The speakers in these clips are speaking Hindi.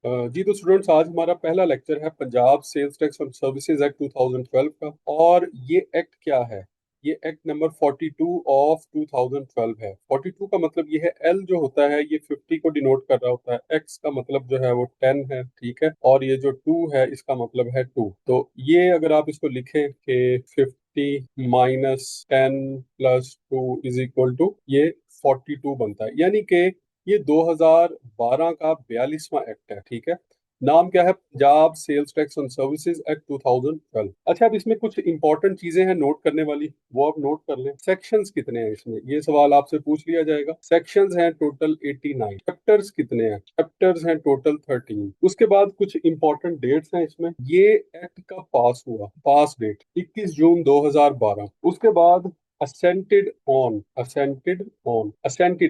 जी तो स्टूडेंट्स, आज हमारा पहला लेक्चर है Punjab sales tax on services act 2012 का। और ये एक्ट क्या है? ये एक्ट नंबर 42 ऑफ 2012 है। 42 का मतलब ये है, एल जो होता है ये 50 को डिनोट कर रहा होता है, एक्स का मतलब जो है वो 10 है, ठीक है, और ये जो 2 है इसका मतलब है 2। तो ये अगर आप इसको लिखें कि 50 minus 10 plus 2 is equal to ये 42 बनता है, यानी कि ये 2012 का 42वां एक्ट है, ठीक है। नाम क्या है? Punjab sales tax on services act 2012। अच्छा, अब इसमें कुछ इंपॉर्टेंट चीजें हैं नोट करने वाली, वो आप नोट कर लें। सेक्शंस कितने हैं इसमें, ये सवाल आपसे पूछ लिया जाएगा। सेक्शंस हैं टोटल 89। चैप्टर्स कितने हैं? चैप्टर्स हैं टोटल 13। उसके बाद कुछ इंपॉर्टेंट डेट्स हैं इसमें। ये एक्ट का पास हुआ, पास डेट 21 जून 2012। उसके बाद assented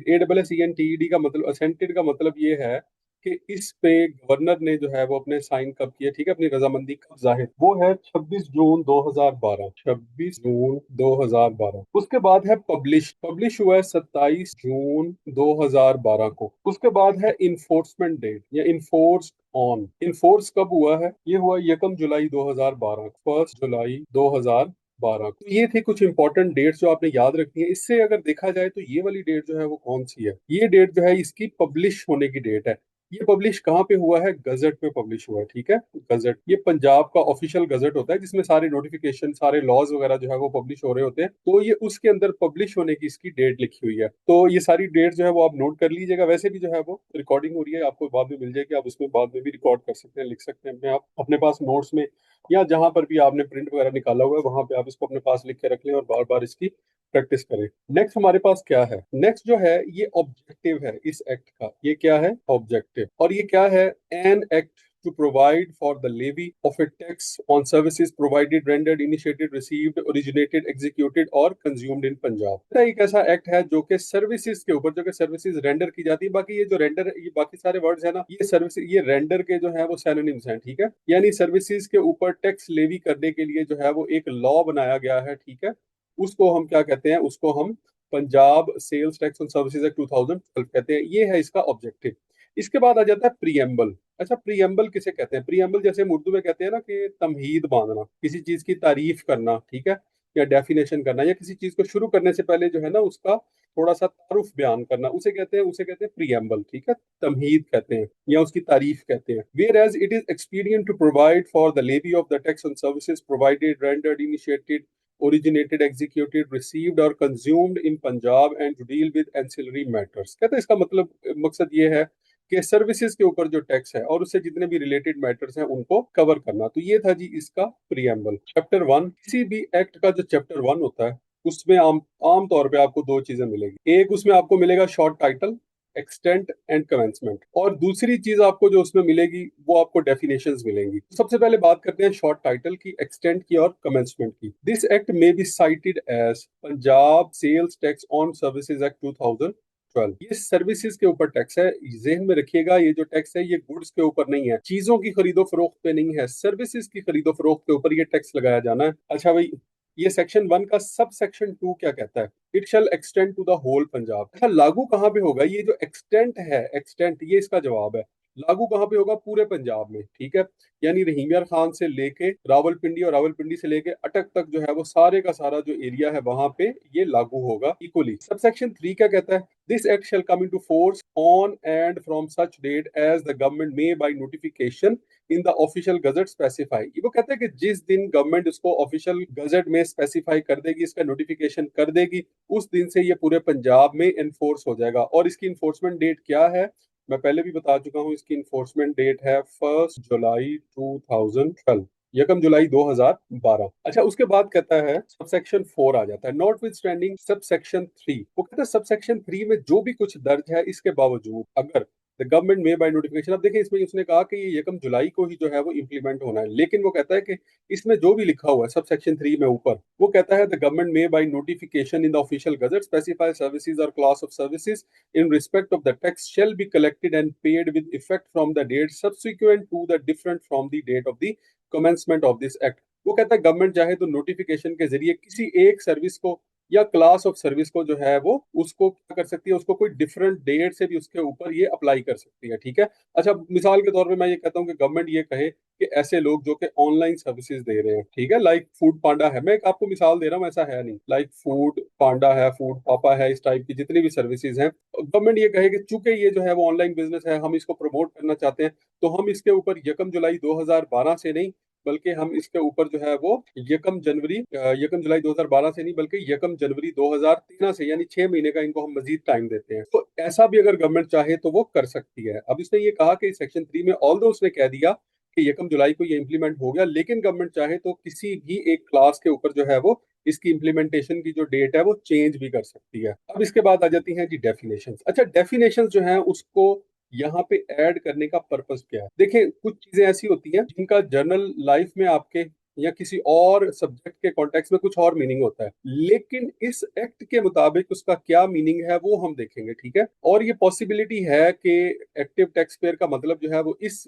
A double S E N T E D का मतलब, असेंटेड का मतलब ये है कि इस पे गवर्नर ने जो है वो अपने साइन कब किया, ठीक है, अपनी रजामंदी कब जाहिर, वो है 26 जून 2012। 26 जून 2012। उसके बाद है पब्लिश, पब्लिश हुआ है 27 जून 2012 को। उसके बाद है इन्फोर्समेंट डेट या इन्फोर्स ऑन, इन्फोर्स कब हुआ है? ये हुआ 1 जुलाई 2012, 1 जुलाई 2012। तो ये थी कुछ इंपॉर्टेंट डेट्स जो आपने याद रखनी है। इससे अगर देखा जाए तो ये वाली डेट जो है वो कौन सी है? ये डेट जो है इसकी पब्लिश होने की डेट है। ये पब्लिश कहाँ पे हुआ है? गजट में पब्लिश हुआ है, ठीक है। गजट, ये पंजाब का ऑफिशियल गजट होता है जिसमें सारे नोटिफिकेशन, सारे लॉज वगैरह जो है वो पब्लिश हो रहे होते हैं। तो ये उसके अंदर पब्लिश होने की इसकी डेट लिखी हुई है। तो ये सारी डेट जो है वो आप नोट कर लीजिएगा। वैसे भी जो है वो रिकॉर्डिंग हो रही है, आपको बाद में मिल जाएगी, आप उसमें बाद में भी रिकॉर्ड कर सकते हैं, लिख सकते हैं अपने आप अपने पास नोट्स में, या जहां पर भी आपने प्रिंट वगैरह निकाला हुआ है वहां पे आप इसको अपने पास लिख के रख लें और बार बार इसकी प्रैक्टिस करें। नेक्स्ट हमारे पास क्या है? नेक्स्ट जो है ये ऑब्जेक्टिव है इस एक्ट का। ये क्या है? ऑब्जेक्टिव। और ये क्या है? An act to provide for the levy of a tax on services provided, rendered, initiated, received, originated, executed और consumed in Punjab। एक ऐसा एक्ट है जो कि सर्विसेज के ऊपर, जो कि सर्विसेज रेंडर की जाती है। बाकी ये जो रेंडर, ये बाकी सारे वर्ड्स है ना, ये सर्विस, ये रेंडर के जो है वो सैनोनिम्स हैं, ठीक है। यानी सर्विसेज के ऊपर टैक्स लेवी करने के लिए जो है वो एक लॉ बनाया गया है, ठीक है। उसको हम क्या कहते हैं? उसको हम Punjab sales tax on services act 2012 कहते हैं। ये है इसका ऑब्जेक्टिव। इसके बाद आ जाता है प्रीएम्बल। अच्छा, प्रीएम्बल किसे कहते हैं? प्रीएम्बल जैसे हम उर्दू में कहते हैं ना कि तमहीद बांधना, किसी चीज की तारीफ करना, ठीक है, या डेफिनेशन करना, या किसी चीज को शुरू करने से पहले जो है ना उसका थोड़ा सा तारुफ बयान करना, उसे कहते हैं प्रीएम्बल, ठीक है। तमहीद कहते हैं या उसकी तारीफ कहते हैं। Whereas it is expedient to provide for the levy of the tax on services provided, rendered, initiated, originated, executed, received और consumed in Punjab and to deal with ancillary matters। कहते हैं इसका मतलब, मकसद ये है कि सर्विसेज के ऊपर जो टैक्स है और उससे जितने भी रिलेटेड मैटर्स हैं उनको कवर करना। तो ये था जी इसका प्रीएम्बल। चैप्टर 1, किसी भी एक्ट का जो चैप्टर 1 होता है उसमें आम तौर पे आपको दो चीजें मिलेगी। एक, उसमें आपको मिलेगा short title, extent and commencement, और दूसरी चीज आपको जो उसमें मिलेगी वो आपको डेफिनेशंस मिलेंगी। तो सबसे पहले बात करते हैं शॉर्ट टाइटल की, एक्सटेंट की और कमेंसमेंट की। This act may be cited as Punjab sales tax on services act 2012। ये सर्विसेज के ऊपर टैक्स है, जहन में रखिएगा। ये जो टैक्स है ये गुड्स के ऊपर नहीं है, चीजों की खरीदो फरोख्त पे नहीं है, सर्विसेज की खरीदो फरोख्त के ऊपर ये टैक्स लगाया जाना है। अच्छा भाई, ये सेक्शन 1 का सब सेक्शन 2 क्या कहता है? It shall extend to the whole Punjab. अच्छा, लागू कहाँ पे होगा? ये जो एक्सटेंट है, एक्सटेंट, ये इसका जवाब है। लागू कहाँ पे होगा? पूरे पंजाब में, ठीक है। यानी रहीम यार खान से लेके रावलपिंडी और रावलपिंडी से लेके अटक तक जो है वो सारे का सारा जो एरिया है वहां पे ये लागू होगा इक्वली। सब सेक्शन 3 क्या कहता है? This act shall come into force on and from such date as the government may by notification in the official gazette specify. वो कहते हैं कि जिस दिन गवर्नमेंट इसको ऑफिशियल गजट में स्पेसिफाई कर देगी, इसका नोटिफिकेशन कर देगी, उस दिन से ये पूरे पंजाब में एनफोर्स हो जाएगा। और इसकी इन्फोर्समेंट डेट क्या है? मैं पहले भी बता चुका हूँ, इसकी इन्फोर्समेंट डेट है 1 जुलाई 2012, 1 जुलाई 2012। अच्छा, उसके बाद कहता है सबसेक्शन 4 आ जाता है, नॉट विद स्टैंडिंग सबसेक्शन 3। वो कहता है सबसेक्शन 3 में जो भी कुछ दर्ज है इसके बावजूद अगर the government may by notification, अब देखिए इसमें उसने कहा कि ये 1 जुलाई को ही जो है वो इम्प्लीमेंट होना है, लेकिन वो कहता है कि इसमें जो भी लिखा हुआ है सब सेक्शन 3 में ऊपर, वो कहता है the government may by notification in the official gazette specify services or class of services in respect of the tax shall be collected and paid with effect from the date subsequent to the different from the date of the commencement of this act। वो कहता है गवर्नमेंट चाहे तो नोटिफिकेशन के जरिए किसी एक सर्विस को या क्लास ऑफ सर्विस को जो है वो उसको क्या कर सकती है, उसको कोई डिफरेंट डेट से भी उसके ऊपर ये अप्लाई कर सकती है, ठीक है। अच्छा, मिसाल के तौर पे मैं ये कहता हूँ कि गवर्नमेंट ये कहे कि ऐसे लोग जो कि ऑनलाइन सर्विसेज दे रहे हैं, ठीक है, लाइक फूड पांडा है, मैं एक आपको मिसाल दे रहा हूँ, ऐसा है नहीं, लाइक फूड पांडा है, फूड पापा है, इस टाइप की जितनी भी सर्विसेज हैं, गवर्नमेंट ये कहे कि चूंकि ये जो है वो ऑनलाइन बिजनेस है, हम इसको प्रमोट करना चाहते हैं, तो हम इसके ऊपर 1 जुलाई 2012 से नहीं, बल्कि हम इसके ऊपर जो है वो यकम जुलाई 2012 से नहीं, बल्कि 1 जनवरी 2013 से, यानी 6 महीने का इनको हम मजीद टाइम देते हैं। तो ऐसा भी अगर गवर्नमेंट चाहे तो वो कर सकती है। अब इसने ये कहा कि सेक्शन 3 में ऑल दो उसने कह दिया कि 1 जुलाई को ये इम्प्लीमेंट हो गया, लेकिन गवर्नमेंट चाहे तो किसी भी एक क्लास के ऊपर जो है वो इसकी इम्प्लीमेंटेशन की जो डेट है वो चेंज भी कर सकती है। अब इसके बाद आ जाती हैं जी डेफिनेशंस। अच्छा, डेफिनेशंस जो है उसको यहाँ पे ऐड करने का पर्पस क्या है? देखिए, कुछ चीजें ऐसी होती हैं जिनका जनरल लाइफ में आपके या किसी और सब्जेक्ट के कॉन्टेक्स्ट में कुछ और मीनिंग होता है, लेकिन इस एक्ट के मुताबिक उसका क्या मीनिंग है वो हम देखेंगे, ठीक है। और ये पॉसिबिलिटी है कि एक्टिव टैक्स पेयर का मतलब जो है वो इस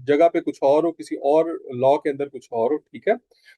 जगह पे कुछ और हो, किसी और लॉ के अंदर कुछ और हो, ठीक है।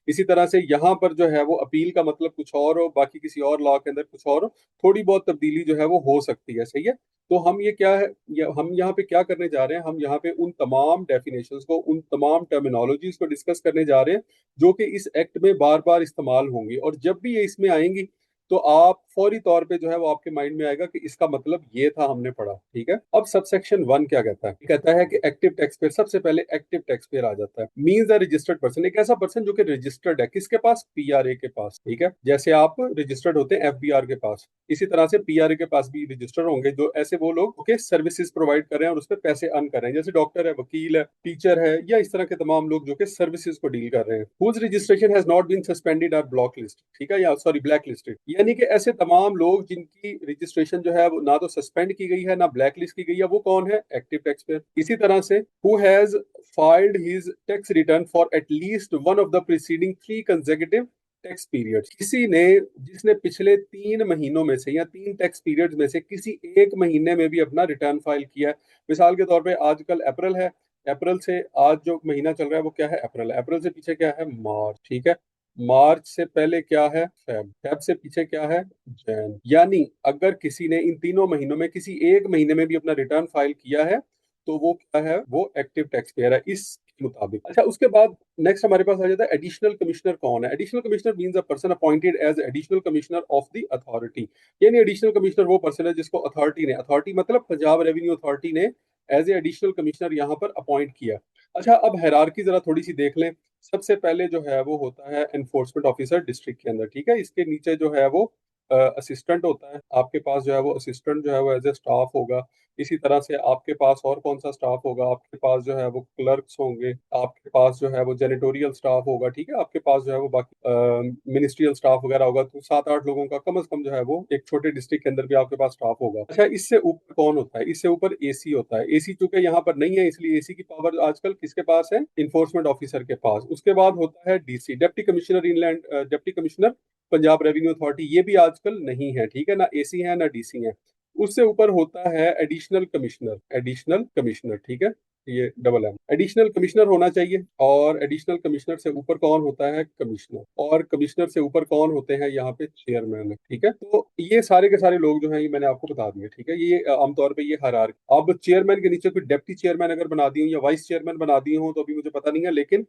इसी तरह से यहाँ पर जो है वो अपील का मतलब कुछ और हो, बाकी किसी और लॉ के अंदर कुछ और हो, थोड़ी बहुत तब्दीली जो है वो हो सकती है, सही है। तो हम ये क्या है, हम यहाँ पे क्या करने जा रहे हैं, हम यहाँ पे उन तमाम डेफिनेशंस को, उन तमाम टर्मिनोलॉजीज को डिस्कस करने जा रहे हैं जो कि इस एक्ट में बार बार इस्तेमाल होंगी, और जब भी ये इसमें आएंगी तो आप फौरी तौर पे जो है वो आपके माइंड में आएगा कि इसका मतलब ये था, हमने पढ़ा, ठीक है। अब सबसेक्शन 1 क्या कहता है? कहता है कि एक्टिव टैक्स पेयर, सबसे पहले एक्टिव टैक्स पेयर आ जाता है, मींस अ रजिस्टर्ड पर्सन, एक ऐसा पर्सन जो कि रजिस्टर्ड है, किसके पास? पीआरए के पास, ठीक है। जैसे आप रजिस्टर्ड होते हैं एफबीआर के पास, इसी तरह से पीआरए के पास भी रजिस्टर होंगे, जो ऐसे वो लोग ओके सर्विसेज प्रोवाइड कर रहे हैं और उस पर पैसे अर्न कर रहे हैं, जैसे डॉक्टर है, वकील है, टीचर है, या इस तरह के तमाम लोग जो कि सर्विसेज को डील कर रहे हैं। Whose registration has not been suspended और ब्लॉक लिस्ट, ठीक है, या सॉरी ब्लैक लिस्टेड, यानी कि ऐसे तमाम लोग जिनकी रजिस्ट्रेशन जो है वो ना तो सस्पेंड की गई है ना ब्लैक लिस्ट की गई है, वो कौन है? Active tax payer. इसी तरह से who has filed his tax return for at least one of the preceding 3 consecutive tax period, किसी ने जिसने पिछले 3 महीनों में से या 3 टैक्स पीरियड में से किसी एक महीने में भी अपना रिटर्न फाइल किया है। मिसाल के तौर पे आजकल अप्रैल है, अप्रैल से आज जो महीना चल रहा है वो क्या है? अप्रैल है। अप्रैल से पीछे क्या है? मार्च, ठीक है। मार्च से पहले क्या है? फेब। फेब से पीछे क्या है? जैन। यानी अगर किसी ने इन 3 महीनों में किसी एक महीने में भी अपना रिटर्न फाइल किया है तो वो क्या है? वो एक्टिव टैक्स पेयर है इस मुताबिक। अच्छा, उसके बाद नेक्स्ट हमारे पास आ जाता है एडिशनल कमिश्नर कौन है? Additional commissioner means a person appointed as additional commissioner of the authority, यानी एडिशनल कमिश्नर वो पर्सन है जिसको अथॉरिटी मतलब पंजाब रेवेन्यू अथॉरिटी ने एज ए एडिशनल कमिश्नर यहाँ पर अपॉइंट किया। अच्छा, अब हायरार्की जरा थोड़ी सी देख लें। सबसे पहले जो है वो होता है एनफोर्समेंट ऑफिसर डिस्ट्रिक्ट के अंदर, ठीक है। इसके नीचे जो है वो असिस्टेंट होता है, आपके पास जो है वो असिस्टेंट जो है वो एज ए स्टाफ होगा। इसी तरह से आपके पास और कौन सा स्टाफ होगा? आपके पास जो है वो क्लर्क्स होंगे, आपके पास जो है वो जेनिटोरियल स्टाफ होगा, ठीक है। आपके पास जो है वो बाकी मिनिस्ट्रियल स्टाफ वगैरह होगा, तो 7-8 लोगों का कम से कम जो है वो एक छोटे डिस्ट्रिक्ट के अंदर भी आपके पास स्टाफ होगा। अच्छा, इससे ऊपर कौन होता है? इससे ऊपर एसी होता है। एसी चूंकि यहाँ पर नहीं है, इसलिए एसी की पावर आजकल किसके पास है? इन्फोर्समेंट ऑफिसर के पास। उसके बाद होता है DC, deputy commissioner inland, deputy commissioner Punjab revenue authority, ये भी आजकल नहीं है, ठीक है, ना एसी है ना डीसी है। उससे ऊपर होता है एडिशनल कमिश्नर, एडिशनल कमिश्नर, ठीक है, ये डबल एम, एडिशनल कमिश्नर होना चाहिए। और एडिशनल कमिश्नर से ऊपर कौन होता है? कमिश्नर। और कमिश्नर से ऊपर कौन होते हैं? यहाँ पे चेयरमैन है, ठीक है। तो ये सारे के सारे लोग जो हैं ये मैंने आपको बता दिए, ठीक है। ये आमतौर पे ये हरार, अब चेयरमैन के नीचे कोई डेप्टी चेयरमैन अगर बना दी हो या वाइस चेयरमैन बना दी हो तो अभी मुझे पता नहीं है, लेकिन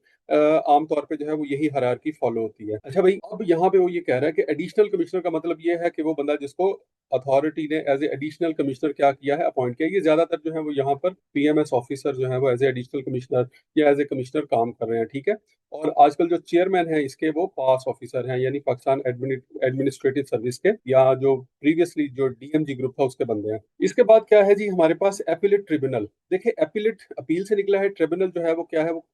आमतौर पे जो है वो यही हरारकी फॉलो होती है। अच्छा भाई, अब यहाँ पे वो ये कह रहा है कि एडिशनल कमिश्नर का मतलब ये है कि वो बंदा जिसको अथॉरिटी ने एज ए एडिशनल कमिश्नर क्या किया है? अपॉइंट किया। ये ज्यादातर जो है वो यहाँ पर पीएमएस ऑफिसर जो है वो एज ए एडिशनल कमिश्नर या एज ए कमिश्नर काम कर रहे हैं, ठीक है। और आजकल जो चेयरमैन है इसके वो पास ऑफिसर हैं, यानी पाकिस्तान एडमिनिस्ट्रेटिव सर्विस के, या जो प्रीवियसली जो डीएमजी ग्रुप था उसके बंदे हैं। इसके बाद क्या है जी हमारे पास? Appellate tribunal. देखिए, एपिलेट अपील से निकला है, ट्रिब्यूनल जो है वो क्या है? वो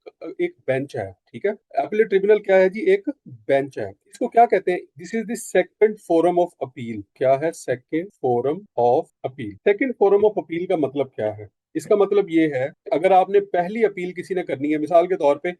एक बेंच है, ठीक है। एपिलेट ट्रिब्यूनल क्या है जी? एक बेंच है। इसको क्या कहते हैं? This is the second forum of appeal. क्या है? Second forum of appeal. Second forum of appeal का मतलब क्या है? इसका मतलब ये है, अगर आपने पहली अपील किसी ने करनी है, मिसाल के तौर पे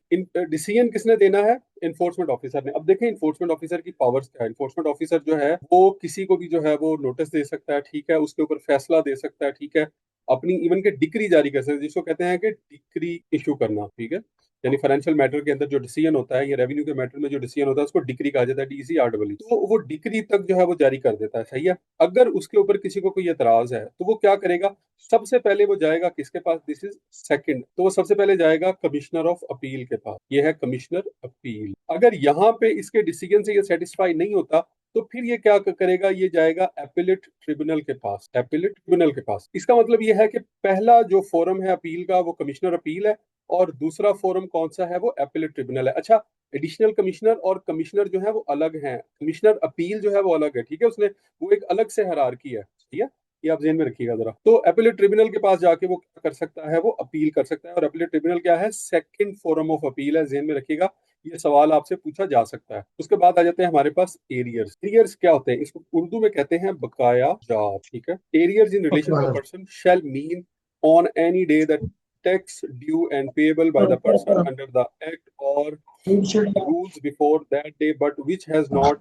डिसीजन किसने देना है? इन्फोर्समेंट ऑफिसर ने। अब देखें इन्फोर्समेंट ऑफिसर की पावर्स क्या है। इन्फोर्समेंट ऑफिसर जो है वो किसी को भी जो है वो नोटिस दे सकता है, ठीक है, उसके ऊपर फैसला दे सकता है, ठीक है, अपनी इवन के डिक्री जारी कर सकते हैं, जिसको कहते हैं कि डिक्री इशू करना, ठीक है। यानी फाइनेंशियल मैटर के अंदर जो डिसीजन होता है या रेवेन्यू के मैटर में जो डिसीजन होता है उसको डिक्री कहा जाता है, DCR। तो वो डिक्री तक जो है वो जारी कर देता है, सही है। अगर उसके ऊपर किसी को कोई एतराज है तो वो क्या करेगा, सबसे पहले वो जाएगा किसके पास, दिस इज सेकंड, तो वो सबसे पहले जाएगा कमिश्नर ऑफ अपील के पास, ये है कमिश्नर अपील। अगर यहाँ पे इसके डिसीजन से ये सेटिस्फाई नहीं होता तो फिर ये क्या करेगा, ये जाएगा एपिलेट ट्रिब्यूनल के पास, एपिलेट ट्रिब्यूनल के पास। इसका मतलब ये है कि पहला जो फोरम है अपील का वो कमिश्नर अपील है, और दूसरा फोरम कौन सा है, वो एपिलेट ट्रिब्यूनल है। अच्छा, एडिशनल कमिश्नर और कमिश्नर जो है वो अलग हैं, कमिश्नर अपील जो है वो अलग है, ठीक है, उसने वो एक अलग से हायरार्की है, ठीक है, ये आप ध्यान में रखिएगा जरा। तो एपिलेट ट्रिब्यूनल के पास जाके वो क्या कर सकता है, वो अपील कर सकता है, और एपिलेट ट्रिब्यूनल क्या है, सेकंड फोरम ऑफ अपील है, ध्यान में रखिएगा, ये सवाल आपसे पूछा जा सकता है। उसके बाद आ जाते हैं हमारे पास एरियर्स। एरियर्स क्या होते हैं, इसको उर्दू में कहते हैं बकाया जात, ठीक है। Arrears in okay relation to a brother. Person shall mean on any day that tax due and payable by the person under the act or rules before that day but which has not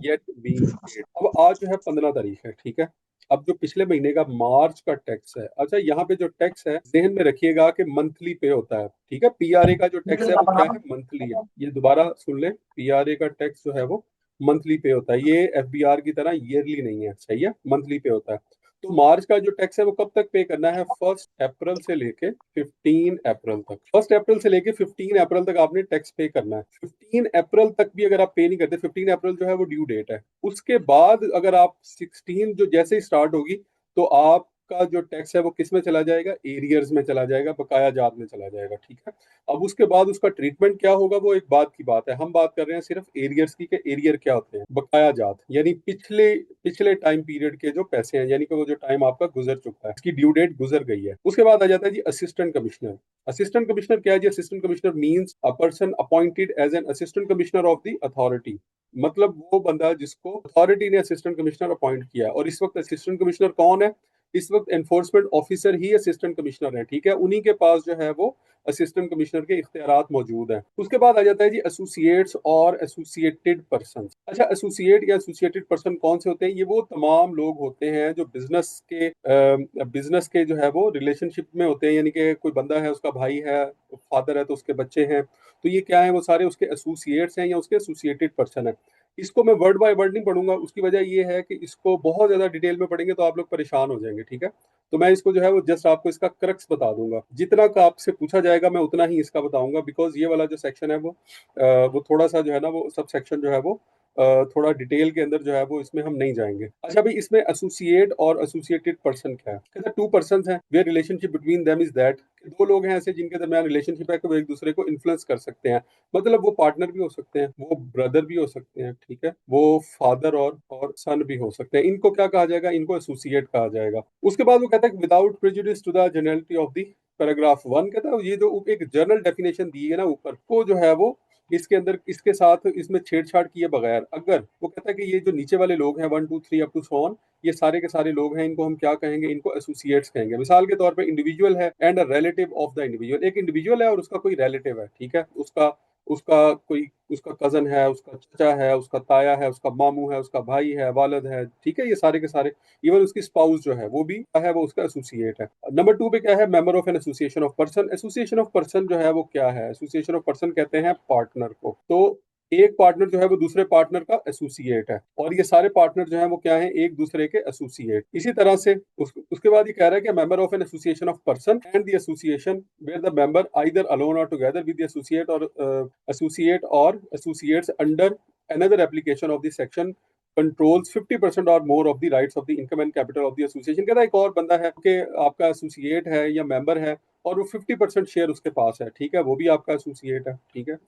yet been paid। अब आज जो है 15 तारीख है, ठीक है। अब जो पिछले महीने का मार्च का टैक्स है, अच्छा यहाँ पे जो टैक्स है जहन में रखिएगा कि मंथली पे होता है, ठीक है। पीआरए का जो टैक्स है वो क्या है, मंथली है, ये दोबारा सुन ले, पीआरए का टैक्स जो है वो मंथली पे होता है, ये एफबीआर की तरह ईयरली नहीं है, सही है, मंथली पे होता है। तो मार्च का जो टैक्स है वो कब तक पे करना है, 1 अप्रैल से लेके 15 अप्रैल तक, 1 अप्रैल से लेके 15 अप्रैल तक आपने टैक्स पे करना है। 15 अप्रैल तक भी अगर आप पे नहीं करते, 15 अप्रैल जो है वो ड्यू डेट है, उसके बाद अगर आप 16 जो जैसे ही स्टार्ट होगी तो आपका जो टैक्स है वो किस में चला जाएगा, एरियर्स में चला जाएगा, बकाया जात में चला जाएगा, ठीक है। अब उसके बाद उसका ट्रीटमेंट क्या होगा वो एक बात की बात है, हम बात कर रहे हैं सिर्फ एरियर्स की, कि एरियर क्या होते हैं, बकाया जात यानी पिछले पिछले टाइम पीरियड के जो पैसे हैं, यानी कि वो जो टाइम आपका गुजर चुका है, इसकी ड्यू डेट गुजर गई है। उसके बाद आ जाता है जी असिस्टेंट कमिश्नर। असिस्टेंट कमिश्नर क्या है जी, assistant commissioner means a person appointed as an assistant commissioner of the authority, मतलब वो बंदा जिसको अथॉरिटी ने असिस्टेंट कमिश्नर अपॉइंट किया है। और इस वक्त असिस्टेंट कमिश्नर कौन है, इस वक्त एनफोर्समेंट ऑफिसर ही असिस्टेंट कमिश्नर है, ठीक है, उन्हीं के पास जो है वो असिस्टेंट कमिश्नर के इख्तियारात मौजूद हैं। उसके बाद आ जाता है जी एसोसिएट्स और एसोसिएटेड पर्सन। अच्छा, एसोसिएट या एसोसिएटेड पर्सन कौन से होते हैं, ये वो तमाम लोग होते हैं जो बिजनेस के जो है वो रिलेशनशिप में होते हैं, यानी कि कोई बंदा है, उसका भाई है, फादर है, तो उसके बच्चे हैं, तो ये क्या है, वो सारे उसके एसोसिएट्स हैं या उसके एसोसिएटेड पर्सन है। इसको मैं वर्ड बाय वर्ड नहीं पढ़ूंगा, उसकी वजह ये है कि इसको बहुत ज्यादा डिटेल में पढ़ेंगे तो आप लोग परेशान हो जाएंगे, ठीक है। तो मैं इसको जो है वो जस्ट आपको इसका क्रक्स बता दूंगा, जितना का आपसे पूछा जाएगा मैं उतना ही इसका बताऊंगा, बिकॉज ये वाला जो सेक्शन है वो थोड़ा सा जो है ना, वो सब सेक्शन जो है वो थोड़ा डिटेल के अंदर जो है वो इसमें हम नहीं जाएंगे। अच्छा भाई, इसमें एसोसिएट और एसोसिएटेड पर्सन क्या है, कहते हैं टू पर्संस हैं where relationship between them is that, दो लोग हैं ऐसे जिनके दरमियान रिलेशनशिप है कि वो एक दूसरे को इन्फ्लुएंस कर सकते हैं, मतलब वो पार्टनर भी हो सकते हैं, वो ब्रदर भी हो सकते हैं, ठीक है, वो फादर और सन भी हो सकते हैं, इनको क्या कहा जाएगा, इनको एसोसिएट कहा जाएगा। उसके बाद वो कहता है without prejudice to the generality of the paragraph 1, कहता है ये जो एक जनरल डेफिनेशन दी है ना ऊपर, को जो है वो इसके अंदर इसके साथ इसमें छेड़छाड़ किए बगैर, अगर वो कहता है कि ये जो नीचे वाले लोग हैं 1 2 3 अप टू सो ऑन, ये सारे के सारे लोग हैं, इनको हम क्या कहेंगे, इनको एसोसिएट्स कहेंगे। मिसाल के तौर पे इंडिविजुअल है and a relative of the individual, एक इंडिविजुअल है और उसका कोई रिलेटिव है, ठीक है, उसका उसका कोई उसका कजन है, उसका चाचा है, उसका ताया है, उसका मामू है, उसका भाई है, वालद है, ठीक है, ये सारे के सारे, इवन उसकी स्पाउस जो है वो भी क्या है, वो उसका एसोसिएट है। नंबर 2 पे क्या है, member of an association of person. Association of person जो है वो क्या है, एसोसिएशन ऑफ पर्सन कहते हैं पार्टनर को। तो एक पार्टनर जो है वो दूसरे पार्टनर का एसोसिएट है, और ये सारे पार्टनर जो है वो क्या है, एक दूसरे के एसोसिएट। इसी तरह से उसके बाद ये कह रहा है कि member of an association of person and the association where the member either alone or together with the associates under another application of the section controls 50% or more of the rights of the income and capital of the association. कहता है एक और बंदा है कि आपका एसोसिएट है या मेंबर है और वो 50% शेयर उसके पास है, ठीक है, वो भी आपका एसोसिएट है, ठीक है,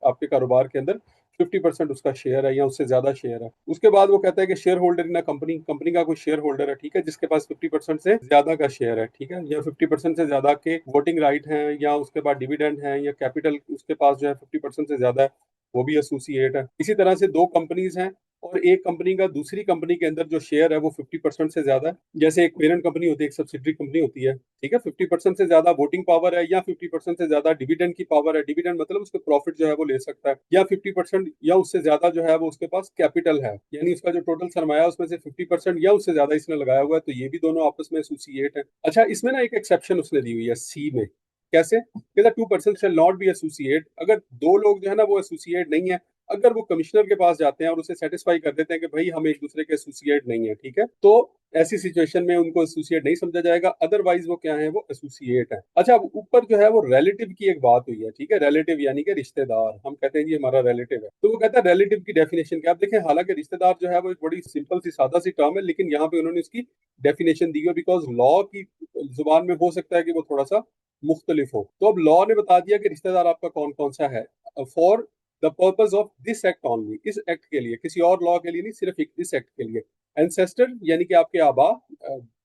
आपके कारोबार के अंदर 50% उसका शेयर है या उससे ज्यादा शेयर है। उसके बाद वो कहता है कि share holder in company, company का कोई शेयर होल्डर है, ठीक है, जिसके पास 50% से ज्यादा का शेयर है, ठीक है, या 50% से ज्यादा के वोटिंग राइट है, या उसके बाद डिविडेंड है, या कैपिटल उसके पास जो है 50% से ज्यादा है, वो भी एसोसिएट है। इसी तरह से दो कंपनीज हैं और एक कंपनी का दूसरी कंपनी के अंदर जो शेयर है वो 50% से ज्यादा है, जैसे एक पेरेंट कंपनी होती है, एक सब्सिडरी कंपनी होती है, ठीक है, 50% से ज्यादा वोटिंग पावर है या 50% से ज्यादा डिविडेंड की पावर है, डिविडेंड मतलब उसके प्रॉफिट जो है वो ले सकता है, या 50% या उससे ज्यादा जो है वो उसके पास कैपिटल है, यानी उसका जो टोटल सरमाया है उसमें से 50% या उससे ज्यादा इसने लगाया हुआ है, तो ये भी दोनों आपस में एसोसिएट है। अच्छा, इसमें ना एक एक्सेप्शन उसने दी हुई है सी में, कैसे? कहता 2 person shall not be associate, अगर दो लोग जो है ना वो एसोसिएट नहीं है, अगर वो कमिश्नर के पास जाते हैं और उसे सेटिस्फाई कर देते हैं कि भाई हम एक दूसरे के एसोसिएट नहीं है, ठीक है, तो ऐसी सिचुएशन में उनको एसोसिएट नहीं समझा जाएगा, अदरवाइज वो क्या है, वो एसोसिएट है। अच्छा, अब ऊपर जो है वो रिलेटिव की एक बात हुई है, ठीक है, रिलेटिव यानी कि रिश्तेदार, हम कहते हैं जी हमारा रिलेटिव है, तो वो कहता है रिलेटिव की डेफिनेशन क्या। आप देखें, हालांकि रिश्तेदार जो है वो एक बड़ी सिंपल सी सादा सी टर्म है, लेकिन यहाँ पे उन्होंने इसकी डेफिनेशन दी है, बिकॉज लॉ की जुबान में हो सकता है कि वो थोड़ा सा मुख्तलिफ हो। तो अब लॉ ने बता दिया कि रिश्तेदार आपका कौन कौन सा है, for the purpose of this act only, इस एक्ट के लिए, किसी और लॉ के लिए नहीं, सिर्फ इस एक्ट के लिए। एंसेस्टर यानी कि आपके आबा,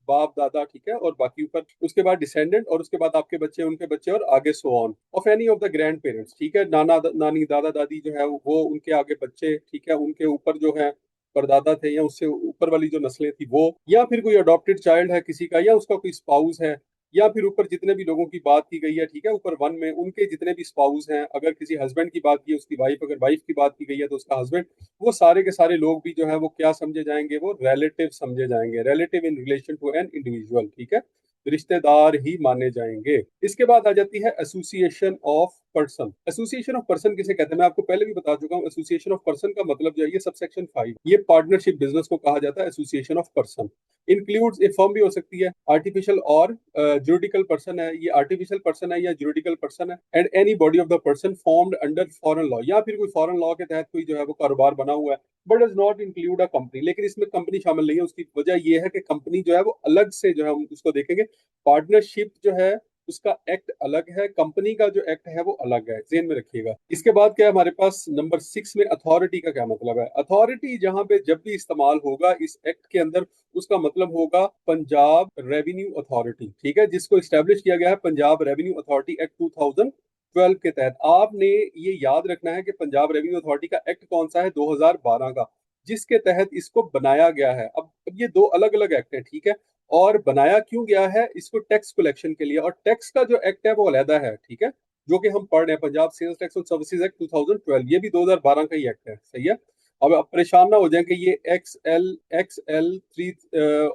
बाप दादा, ठीक है, और बाकी ऊपर उसके बाद डिसेंडेंट, और उसके बाद आपके बच्चे, उनके बच्चे, और आगे so on, of any of the grand parents, ठीक है, नाना नानी दादा दादी जो है वो, उनके आगे बच्चे, ठीक है, उनके ऊपर जो है परदादा थे या उससे ऊपर वाली जो नस्लें थी वो, या फिर कोई अडॉप्टेड चाइल्ड है किसी का, या उसका कोई स्पाउस है, या फिर ऊपर जितने भी लोगों की बात की गई है, ठीक है, ऊपर वन में उनके जितने भी स्पाउस हैं, अगर किसी हस्बैंड की बात की है उसकी वाइफ, अगर वाइफ की बात की गई है तो उसका हस्बैंड, वो सारे के सारे लोग भी जो है वो क्या समझे जाएंगे, वो रिलेटिव समझे जाएंगे, relative in relation to an individual, ठीक है, रिश्तेदार ही माने जाएंगे। इसके बाद आ जाती है association of person. Association of person किसे कहते हैं, मैं आपको पहले भी बता चुका हूँ। एसोसिएशन ऑफ पर्सन का मतलब जो है, ये सबसेक्शन 5, ये पार्टनरशिप बिजनेस को कहा जाता है association of person. Includes, A firm भी हो सकती है, आर्टिफिशियल और जुरिडिकल पर्सन है, ये आर्टिफिशियल पर्सन है या जुरिडिकल पर्सन है, and any body of the person formed under foreign law, या फिर कोई फॉरेन लॉ के तहत कोई जो है वो कारोबार बना हुआ है, but does not include a company, लेकिन इसमें कंपनी शामिल नहीं है। उसकी वजह यह है कि कंपनी जो है वो अलग से जो है हम उसको देखेंगे, पार्टनरशिप जो है उसका एक्ट अलग है, कंपनी का जो एक्ट है वो अलग है, जेन में रखिएगा। इसके बाद क्या है हमारे पास, नंबर 6 में अथॉरिटी का क्या मतलब है। अथॉरिटी जहां पे जब भी इस्तेमाल होगा इस एक्ट के अंदर, उसका मतलब होगा पंजाब रेवेन्यू अथॉरिटी, ठीक है, जिसको स्टैब्लिश किया गया है पंजाब रेवेन्यू अथॉरिटी एक्ट 2012 के तहत। आपने ये याद रखना है कि पंजाब रेवेन्यू अथॉरिटी का एक्ट कौन सा है, 2012 का, जिसके तहत इसको बनाया गया है। अब ये दो अलग अलग एक्ट है, ठीक है, और बनाया क्यों गया है, इसको टैक्स कलेक्शन के लिए, और टैक्स का जो एक्ट है वो अलहदा है, ठीक है, जो कि हम पढ़ रहे हैं, पंजाब सेल्स टैक्स और सर्विसेज एक्ट 2012, ये भी 2012 का ही एक्ट है, सही है। अब आप परेशान ना हो जाएं कि ये XL3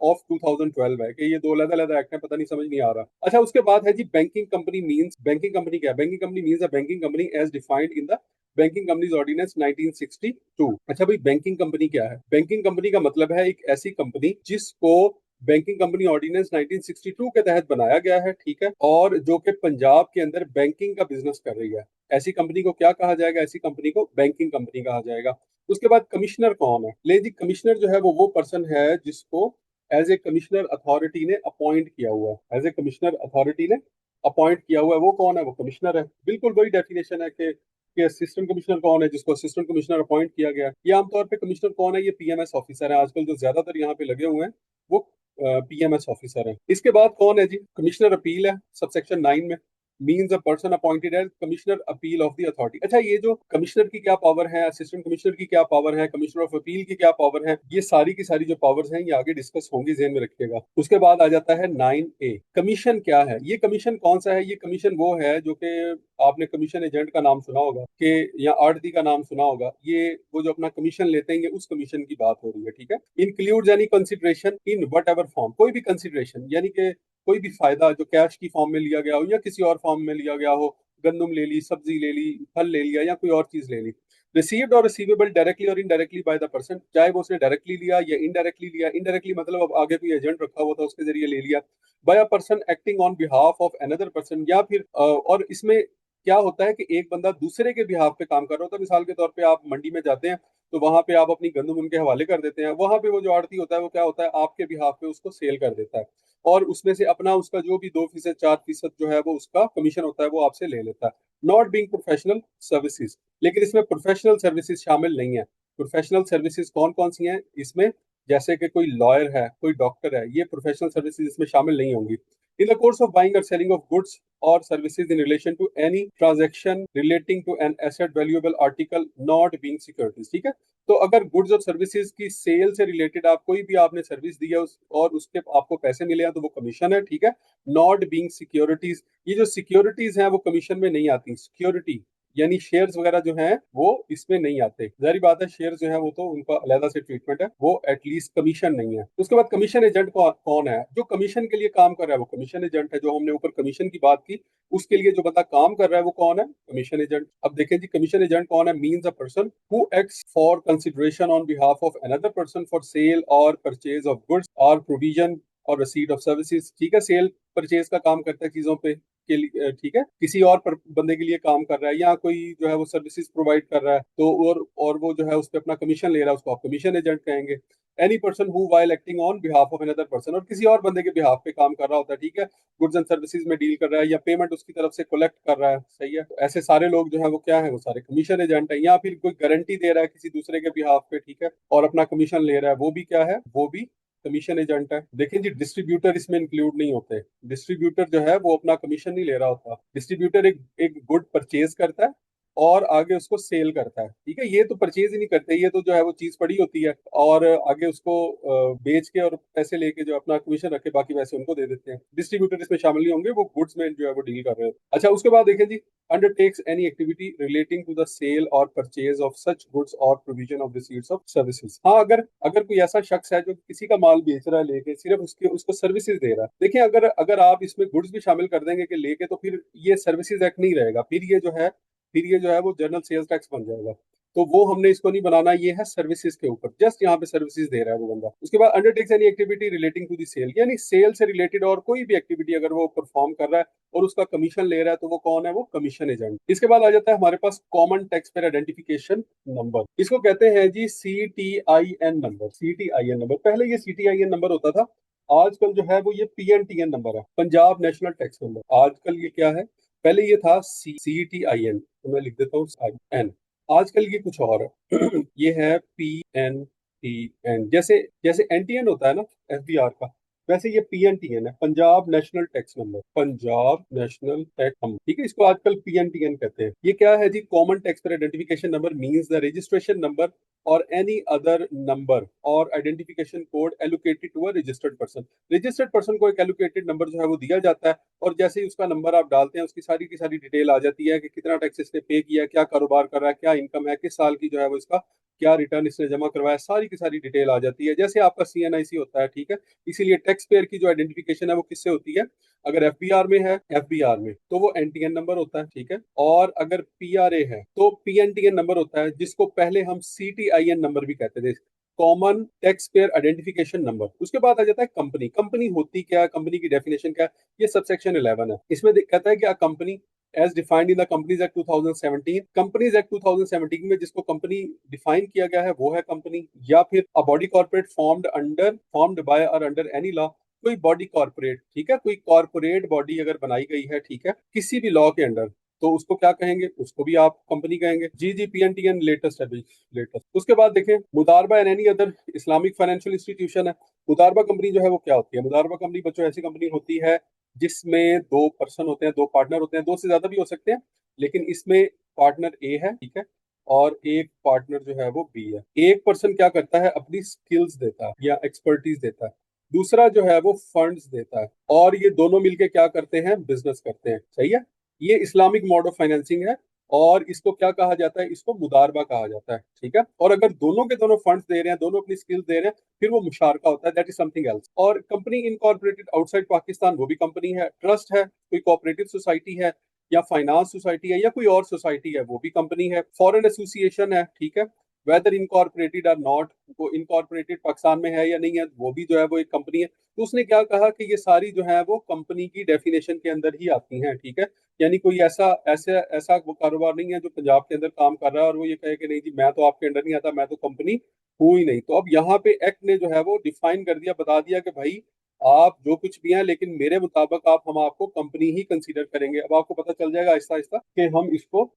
ऑफ 2012 है, कि ये दो अलग अलग एक्ट है, पता नहीं, समझ नहीं आ रहा। अच्छा, उसके बाद है जी banking company means. Banking company क्या है? Banking company means a banking company as defined in the banking companies ordinance 1962। अच्छा भाई, बैंकिंग कंपनी क्या है? बैंकिंग कंपनी का मतलब है एक ऐसी कंपनी जिसको बैंकिंग कंपनी ऑर्डिनेंस 1962 के तहत बनाया गया है, ठीक है, और जो कि पंजाब के अंदर बैंकिंग का बिजनेस कर रही है। ऐसी कंपनी को क्या कहा जाएगा? ऐसी कंपनी को बैंकिंग कंपनी कहा जाएगा। उसके बाद कमिश्नर कौन है? ले जी, कमिश्नर जो है वो पर्सन है जिसको एज ए कमिश्नर अथॉरिटी ने अपॉइंट किया हुआ है, एज ए कमिश्नर अथॉरिटी ने अपॉइंट किया हुआ है। वो कौन है? वो कमिश्नर है। बिल्कुल वही डेफिनेशन है कि असिस्टेंट कमिश्नर कौन है, जिसको असिस्टेंट कमिश्नर अपॉइंट किया गया है। ये आमतौर पे कमिश्नर कौन है? ये पीएमएस ऑफिसर है। आजकल जो ज्यादातर यहाँ पे लगे हुए हैं वो पीएमएस ऑफिसर है। इसके बाद कौन है जी? कमिश्नर अपील है, सबसेक्शन 9 में, means a person appointed as commissioner appeal of the authority. अच्छा, ये जो कमिश्नर की क्या पावर है, असिस्टेंट कमिश्नर की क्या पावर है, कमिश्नर ऑफ अपील की क्या पावर है, ये सारी की सारी जो पावर्स हैं ये आगे डिस्कस होंगी, ध्यान में रखिएगा। उसके बाद आ जाता है 9A, कमीशन क्या है? ये कमीशन कौन सा है? ये कमीशन वो है जो कि आपने कमीशन एजेंट का नाम सुना होगा, कि या आड़ती का नाम सुना होगा, ये वो जो अपना कमीशन लेते हैं, ये उस कमीशन की बात हो रही है, ठीक है। Includes any consideration in what ever form, कोई भी कंसिडरेशन यानी कि कोई भी फायदा जो कैश की फॉर्म में लिया गया हो या किसी और फॉर्म में लिया गया हो, गंदम ले ली, सब्जी ले ली, फल ले लिया, या कोई और चीज ले ली, रिसीव्ड और रिसीवेबल डायरेक्टली और इनडायरेक्टली बाय द पर्सन, चाहे वो उसने डायरेक्टली लिया या इनडायरेक्टली लिया। इनडायरेक्टली मतलब अब आगे कोई एजेंट रखा हुआ था उसके जरिए ले लिया, by a person acting on behalf of another person, या फिर और इसमें क्या होता है कि एक बंदा दूसरे के बिहाफ पे काम कर रहा होता है। मिसाल के तौर पे आप मंडी में जाते हैं तो वहां पे आप अपनी गंदम उनके हवाले कर देते हैं, वहां पे वो जो आड़ती होता है वो क्या होता है, आपके बिहाफ पे उसको सेल कर देता है, और उसमें से अपना उसका जो भी 2% 4% जो है वो उसका कमीशन होता है वो आपसे ले लेता है। नॉट बीइंग प्रोफेशनल सर्विसेज, लेकिन इसमें प्रोफेशनल सर्विसेज शामिल नहीं है। प्रोफेशनल सर्विसेज कौन कौन सी हैं इसमें? जैसे कि कोई लॉयर है, कोई डॉक्टर है, ये प्रोफेशनल सर्विसेज इसमें शामिल नहीं होंगी। In the course of buying or selling of goods or services in relation to any transaction relating to an asset valuable article not being securities, ठीक है। तो अगर गुड्स और सर्विसेज की सेल से रिलेटेड आप कोई भी आपने सर्विस दी है और उसके आपको पैसे मिले हैं तो वो कमीशन है, ठीक है। नॉट बीइंग सिक्योरिटीज, ये जो सिक्योरिटीज हैं वो कमीशन में नहीं आती। सिक्योरिटी यानी शेयर्स वगैरह जो हैं वो इसमें नहीं आते। जारी बात है, शेयर जो है वो तो उनका अलग से ट्रीटमेंट है, वो एटलीस्ट कमीशन नहीं है। उसके बाद कमीशन एजेंट कौन है? जो कमीशन के लिए काम कर रहा है वो कमीशन एजेंट है। जो हमने ऊपर कमीशन की बात की, उसके लिए जो बंदा काम कर रहा है वो कौन है? Commission agent. अब देखें जी, कमीशन एजेंट कौन है? Means a person who acts for consideration on behalf of another person for sale और परचेज ऑफ गुड्स और प्रोविजन और रिसीट ऑफ सर्विसेज। ठीक है, सेल परचेज का काम करता है चीजों पे के लिए, ठीक है, किसी और बंदे के लिए काम कर रहा है, या कोई जो है वो सर्विसेज प्रोवाइड कर रहा है, तो और वो जो है उस पर अपना कमीशन ले रहा है, उसको आप कमीशन एजेंट कहेंगे। Any person who while acting on behalf of another person, और किसी और बंदे के बिहाफ पे काम कर रहा होता है, ठीक है, गुड्स एंड सर्विसेज में डील कर रहा है या पेमेंट उसकी तरफ से कलेक्ट कर रहा है, सही है, तो ऐसे सारे लोग जो है वो क्या है? वो सारे कमीशन एजेंट है। या फिर कोई गारंटी दे रहा है किसी दूसरे के बिहाफ पे, ठीक है, और अपना कमीशन ले रहा है, वो भी क्या है? वो भी कमीशन एजेंट है। देखिए जी, डिस्ट्रीब्यूटर इसमें इंक्लूड नहीं होते। डिस्ट्रीब्यूटर जो है वो अपना कमीशन नहीं ले रहा होता। डिस्ट्रीब्यूटर एक एक गुड परचेज करता है और आगे उसको सेल करता है, ठीक है। ये तो परचेज ही नहीं करते, ये तो जो है वो चीज पड़ी होती है और आगे उसको बेच के और पैसे लेके जो अपना कमीशन रखे, बाकी पैसे उनको दे देते हैं। डिस्ट्रीब्यूटर इसमें शामिल नहीं होंगे, वो गुड्स में जो है वो डील कर रहे हैं। अच्छा, उसके बाद देखें जी, undertakes any activity relating to the sale or purchase of such goods or provision of receipts of services। हाँ, अगर अगर कोई ऐसा शख्स है जो किसी का माल बेच रहा है लेके, सिर्फ उसके उसको सर्विसेज दे रहा है। देखिए, अगर अगर आप इसमें गुड्स भी शामिल कर देंगे कि लेके, तो फिर ये सर्विसेज एक्ट नहीं रहेगा, फिर ये जो है वो जनरल सेल्स टैक्स बन जाएगा। तो वो हमने इसको नहीं बनाना, ये है सर्विसेज के ऊपर, जस्ट यहाँ पे सर्विसेज दे रहा है वो बंदा। उसके बाद undertakes any activity relating to the sale, यानी सेल से रिलेटेड और कोई भी एक्टिविटी अगर वो परफॉर्म कर रहा है और उसका कमीशन ले रहा है, तो वो कौन है? वो कमीशन एजेंट। इसके बाद आ जाता है हमारे पास common tax payer identification number. इसको कहते हैं जी CTIN नंबर। CTIN नंबर, पहले ये CTIN नंबर होता था, आजकल जो है वो ये PNTN नंबर है, पंजाब नेशनल टैक्स नंबर। आजकल ये क्या है? पहले ये था CTIN, तो मैं लिख देता हूँ IN। आजकल ये कुछ और है ये है PNTN। जैसे जैसे NTN होता है ना FBR का, वैसे ये PNTN है, Punjab national tax number. Punjab national tax number, ठीक है, इसको आजकल PNTN कहते हैं। ये क्या है जी? Common tax payer identification number means the registration number or any other number or identification code allocated to a registered person. Registered person को एक एलोकेटेड नंबर जो है वो दिया जाता है, और जैसे ही उसका नंबर आप डालते हैं, उसकी सारी की सारी डिटेल आ जाती है कि कितना टैक्स इसने पे किया, क्या कारोबार कर रहा है, क्या इनकम है, किस साल की जो है वो इसका क्या रिटर्न इसने जमा करवाया, सारी की सारी डिटेल आ जाती है, जैसे आपका CNIC होता है, ठीक है। इसीलिए टैक्स पेयर की जो आइडेंटिफिकेशन है वो किससे होती है? अगर FBR में है, FBR में तो वो NTN नंबर होता है, ठीक है, और अगर PRA है तो PNTN नंबर होता है, जिसको पहले हम CTIN नंबर भी कहते थे, common tax payer identification number. उसके बाद आ जाता है कंपनी। कंपनी होती क्या है? कंपनी की डेफिनेशन क्या है? ये सबसेक्शन 11 है। इसमें कहता है कि company as defined in the companies act 2017। Companies act 2017 में जिसको कंपनी डिफाइन किया गया है वो है कंपनी, या फिर a body corporate formed by और अंडर एनी लॉ। कोई बॉडी कॉर्पोरेट, ठीक है, कोई कॉर्पोरेट बॉडी अगर बनाई गई है, ठीक है, किसी भी लॉ के अंडर, तो उसको क्या कहेंगे? उसको भी आप कंपनी कहेंगे। जी PNTN लेटेस्ट है, लेटेस्ट। उसके बाद देखें, मुदारबा and any other Islamic financial institution है। मुदारबा कंपनी जो है वो क्या होती है? मुदारबा कंपनी बच्चों ऐसी कंपनी होती है जिसमें दो पर्सन होते हैं, दो पार्टनर होते हैं, दो से ज्यादा भी हो सकते हैं, लेकिन इसमें पार्टनर ए है, ठीक है, और एक पार्टनर जो है वो बी है। एक पर्सन क्या करता है? अपनी स्किल्स देता है या एक्सपर्टीज देता है, दूसरा जो है वो फंड्स देता है, और ये दोनों मिलके क्या करते हैं? बिजनेस करते हैं, सही है। ये इस्लामिक मोड ऑफ फाइनेंसिंग है, और इसको क्या कहा जाता है? इसको मुदारबा कहा जाता है, ठीक है। और अगर दोनों के दोनों फंड्स दे रहे हैं, दोनों अपनी स्किल्स दे रहे हैं, फिर वो मुशारका होता है, दैट इज समथिंग एल्स। और कंपनी इनकॉर्पोरेटेड आउटसाइड पाकिस्तान, वो भी कंपनी है। ट्रस्ट है, कोई कोऑपरेटिव सोसाइटी है, या फाइनेंस सोसाइटी है, या कोई और सोसाइटी है, वो भी कंपनी है। फॉरेन एसोसिएशन है, ठीक है, वेदर इनकॉर्पोरेटेड आर नॉट, वो इनकॉर्पोरेटेड पाकिस्तान में है या नहीं है, वो भी जो है वो एक कंपनी है। तो उसने क्या कहा कि ये सारी जो है वो कंपनी की डेफिनेशन के अंदर ही आती हैं, ठीक है। यानी कोई ऐसा ऐसा ऐसा वो कारोबार नहीं है जो पंजाब के अंदर काम कर रहा है और वो ये कहे कि नहीं जी मैं तो आपके अंडर नहीं आता, मैं तो कंपनी हूं ही नहीं। तो अब यहाँ पे एक्ट ने जो है वो डिफाइन कर दिया, बता दिया कि भाई आप जो कुछ भी हैं, लेकिन मेरे मुताबिक हम आपको कंपनी ही कंसीडर करेंगे। अब आपको पता चल जाएगा आहिस्ता आहिस्ता कि हम इसको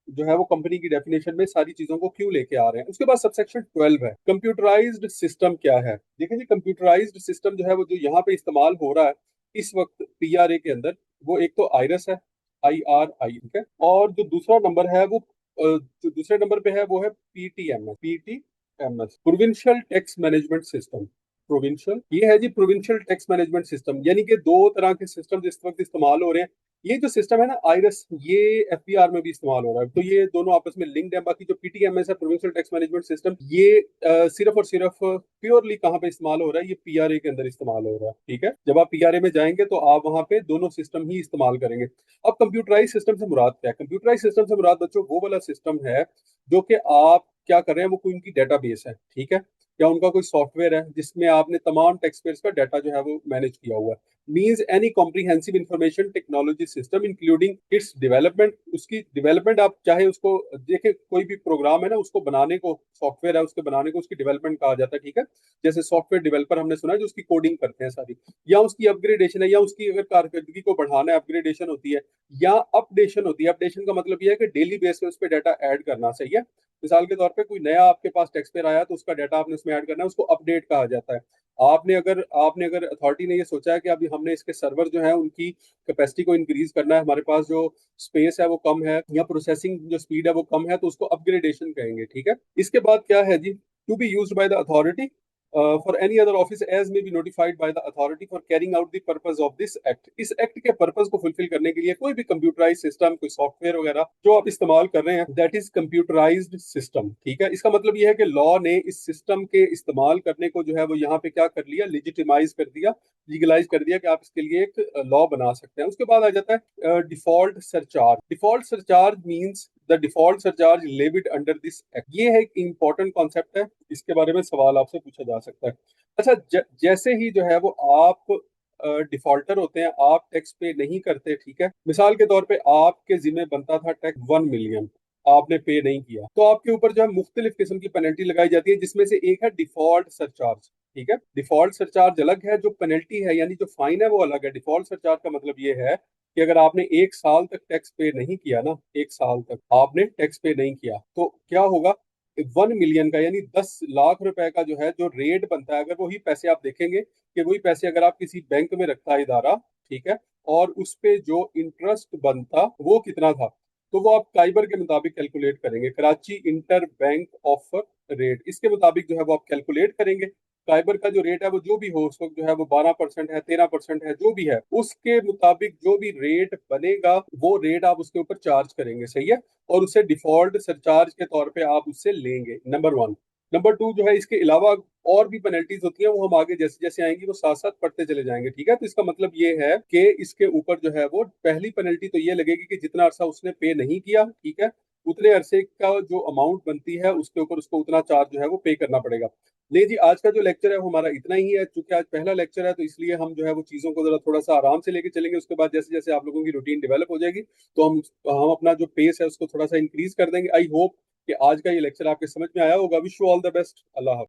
जो है वो कंपनी की डेफिनेशन में सारी चीजों को क्यों लेके आ रहे हैं। उसके बाद सबसेक्शन 12 है, कंप्यूटराइज्ड सिस्टम क्या है? देखिए जी, कंप्यूटराइज्ड सिस्टम जो है वो जो यहाँ पे इस्तेमाल हो रहा है इस वक्त PRA के अंदर, वो एक तो आयरस है, IRI, ठीक है, और जो दूसरा नंबर है वो जो दूसरे नंबर पे है वो है PTMS, provincial tax management system. Provincial, ये है जी प्रोविंशियल टैक्स मैनेजमेंट सिस्टम। यानी कि दो तरह के सिस्टम इस वक्त इस्तेमाल हो रहे हैं। ये जो सिस्टम है ना आइरस, ये एफबीआर में भी इस्तेमाल हो रहा है। तो ये दोनों आपस में लिंक्ड है। बाकी जो पीटीएमएस है, प्रोविंशियल टैक्स मैनेजमेंट सिस्टम, ये सिर्फ और सिर्फ प्योरली कहाँ पे इस्तेमाल हो रहा है, ये पीआरए के अंदर इस्तेमाल हो रहा है। ठीक है, जब आप पीआरए में जाएंगे तो आप वहां पे दोनों सिस्टम ही इस्तेमाल करेंगे। अब कंप्यूटराइज सिस्टम से मुराद क्या है? कंप्यूटराइज सिस्टम से मुराद बच्चों वो वाला सिस्टम है जो कि आप क्या कर रहे हैं, वो कोई उनकी डेटाबेस है, ठीक है, या उनका कोई सॉफ्टवेयर है जिसमें आपने तमाम टैक्स पेयर्स का डाटा जो है वो मैनेज किया हुआ है। Means any comprehensive information technology system including its development. उसकी डेवलपमेंट आप चाहे उसको देखें, कोई भी प्रोग्राम है ना, उसको बनाने को, सॉफ्टवेयर है उसके बनाने को उसकी डेवलपमेंट कहा जाता है। ठीक है, जैसे सॉफ्टवेयर डेवलपर हमने सुना है जो उसकी कोडिंग करते हैं सारी, या उसकी अपग्रेडेशन है, या उसकी अगर कारकर्दगी को बढ़ाना है, अपग्रेडेशन होती है, या अपडेशन होती है। अपडेशन का मतलब यह है कि डेली बेस पे उस पर डाटा ऐड करना। सही है, मिसाल के तौर पे कोई नया आपके पास टैक्स पेयर आया तो उसका डाटा आपने उसमें ऐड करना है, उसको अपडेट कहा जाता है। आपने अगर अथॉरिटी ने ये सोचा है कि अभी हमने इसके सर्वर जो है उनकी कैपेसिटी को इंक्रीज करना है, हमारे पास जो स्पेस है वो कम है, या प्रोसेसिंग जो स्पीड है वो कम है, तो उसको अपग्रेडेशन कहेंगे। ठीक है, इसके बाद क्या है जी, to be used by the authority for any other office as may be notified by the authority for carrying out the purpose of this act. इस एक्ट के पर्पस को फुलफिल करने के लिए कोई भी कंप्यूटराइज सिस्टम, कोई सॉफ्टवेयर वगैरह जो आप इस्तेमाल कर रहे हैं, दैट इज कंप्यूटराइज्ड सिस्टम। ठीक है, इसका मतलब यह है कि लॉ ने इस सिस्टम के इस्तेमाल करने को जो है वो यहाँ पे क्या कर लिया, लिजिटिमाइज कर दिया, लीगलाइज कर दिया कि आप इसके लिए एक लॉ बना सकते हैं। उसके बाद आ जाता है default surcharge. Default surcharge means the default surcharge levied under this act. ये है एक इंपॉर्टेंट कॉन्सेप्ट है, इसके बारे में सवाल आपसे पूछा जा सकता है। अच्छा, जैसे ही जो है वो आप डिफॉल्टर होते हैं, आप टैक्स पे नहीं करते। ठीक है, मिसाल के तौर पे आपके जिम्मे बनता था टैक्स 1 मिलियन, आपने पे नहीं किया, तो आपके ऊपर जो है मुख्तलिफ किस्म की पेनल्टी लगाई जाती है, जिसमें से एक है डिफॉल्ट सरचार्ज। ठीक है, डिफॉल्ट सरचार्ज अलग है, जो पेनल्टी है यानी जो फाइन है वो अलग है। डिफॉल्ट सरचार्ज का मतलब ये है कि अगर आपने 1 साल तक टैक्स पे नहीं किया ना, 1 साल तक आपने टैक्स पे नहीं किया, तो क्या होगा, 1 मिलियन का यानी 10 लाख रुपए का जो है जो रेट बनता है, अगर वही पैसे आप देखेंगे कि वही पैसे अगर आप किसी बैंक में रखता है इदारा, ठीक है, और उस पे जो इंटरेस्ट बनता वो कितना था, तो वो आप काइबर के मुताबिक कैलकुलेट करेंगे, Karachi inter bank offer rate, इसके मुताबिक जो है वो आप कैलकुलेट करेंगे। काइबर का जो रेट है वो जो भी हो, उस वक्त जो है वो 12% है, 13% है, जो भी है, उसके मुताबिक जो भी रेट बनेगा वो रेट आप उसके ऊपर चार्ज करेंगे। सही है, और उसे डिफॉल्ट सरचार्ज के तौर पे आप उससे लेंगे। Number one. नंबर टू जो है, इसके अलावा और भी पेनल्टीज होती है, वो हम आगे जैसे जैसे आएंगी वो साथ साथ पढ़ते चले जाएंगे। ठीक है, तो इसका मतलब ये है कि इसके ऊपर जो है वो पहली पेनल्टी तो ये लगेगी कि जितना अरसा उसने पे नहीं किया, ठीक है, उतने अरसे का जो अमाउंट बनती है उसके ऊपर उसको उतना चार्ज जो है वो पे करना पड़ेगा। नहीं जी, आज का जो लेक्चर है वो हमारा इतना ही है। चूंकि आज पहला लेक्चर है तो इसलिए हम जो है वो चीज़ों को जरा थोड़ा सा आराम से लेके चलेंगे। उसके बाद जैसे जैसे आप लोगों की रूटीन डेवलप हो जाएगी तो हम अपना जो पेस है उसको थोड़ा सा इंक्रीज कर देंगे। आई होप कि आज का ये लेक्चर आपके समझ में आया होगा। Wish you all the best. अल्लाह हाफ़िज़।